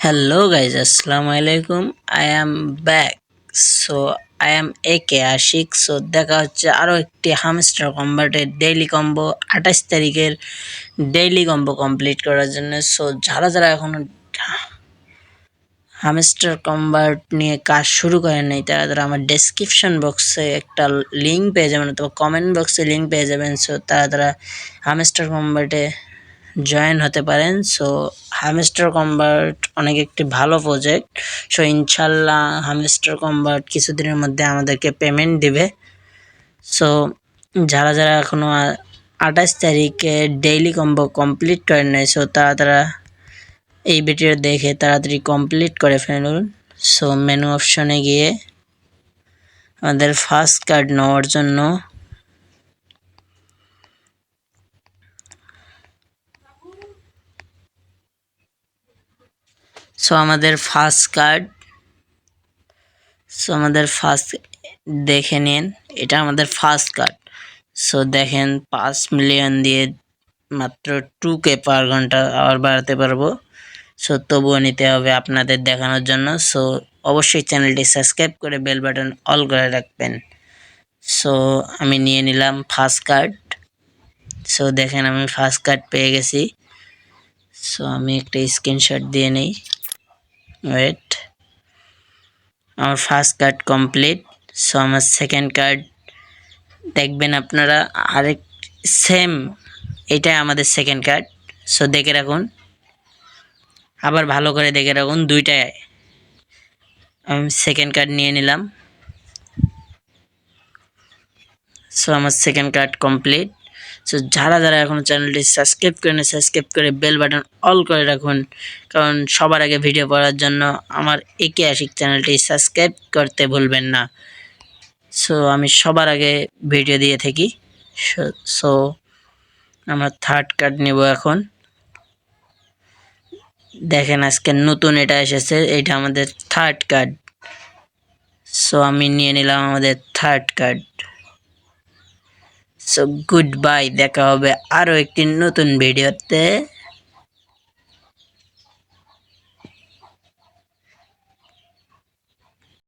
Hello guys, Assalamu alaikum. I am back. So I am AK Ashik. So দেখা হচ্ছে আরো একটি হামস্টার কম্বাটের ডেইলি কম্বো 28 তারিখের ডেইলি কম্বো কমপ্লিট করার জন্য। সো যারা যারা এখনো হামস্টার কম্বাট নিয়ে কাজ শুরু করেন নাই তারা তারা আমার ডেসক্রিপশন বক্সে একটা লিঙ্ক পেয়ে যাবেন অথবা কমেন্ট বক্সে লিঙ্ক পেয়ে যাবেন। সো তারা তারা হামস্টার কম্বাটে জয়েন হতে পারেন। সো হামস্টার কম্বাট অনেক একটি ভালো প্রজেক্ট। সো ইনশাল্লাহ হামস্টার কম্বাট কিছুদিনের মধ্যে আমাদেরকে পেমেন্ট দিবে। সো যারা যারা এখনো 28 তারিখে ডেইলি কম্বো কমপ্লিট করেন নাই সো তারা এই ভিডিও দেখে তাড়াতাড়ি কমপ্লিট করে ফেলুন। সো মেনু অপশনে গিয়ে আমাদের ফার্স্ট কার্ড নেওয়ার জন্য আমাদের ফার্স্ট দেখে নিন, এটা আমাদের ফার্স্ট কার্ড। সো দেখেন 5 মিলিয়ন দিয়ে মাত্র 2K পার ঘন্টা আবার বাড়াতে পারবো। সো তবুও নিতে হবে আপনাদের দেখানোর জন্য। সো অবশ্যই চ্যানেলটি সাবস্ক্রাইব করে বেল বাটন অল করে রাখবেন। সো আমি নিয়ে নিলাম ফার্স্ট কার্ড। সো দেখেন আমি ফার্স্ট কার্ড পেয়ে গেছি। সো আমি একটা স্ক্রিনশট দিয়ে নেই। ওয়েট, আমার ফার্স্ট কার্ড কমপ্লিট। সো আমার সেকেন্ড কার্ড দেখবেন আপনারা আরেক সেম, এটাই আমাদের সেকেন্ড কার্ড। সো দেখে রাখুন, আবার ভালো করে দেখে রাখুন, দুইটাই আমি সেকেন্ড কার্ড নিয়ে নিলাম। সো আমার সেকেন্ড কার্ড কমপ্লিট। সো যারা যারা এখনও চ্যানেলটি সাবস্ক্রাইব করেন সাবস্ক্রাইব করে বেল বাটন অল করে রাখুন, কারণ সবার আগে ভিডিও পড়ার জন্য আমার একে আশিক চ্যানেলটি সাবস্ক্রাইব করতে ভুলবেন না। সো আমি সবার আগে ভিডিও দিয়ে থাকি। সো আমরা থার্ড কার্ড নেব এখন। দেখেন আজকে নতুন এটা এসেছে, এটা আমাদের থার্ড কার্ড। সো আমি নিয়ে নিলাম আমাদের third card. So good bye, দেখা হবে আরও একটি নতুন ভিডিওতে।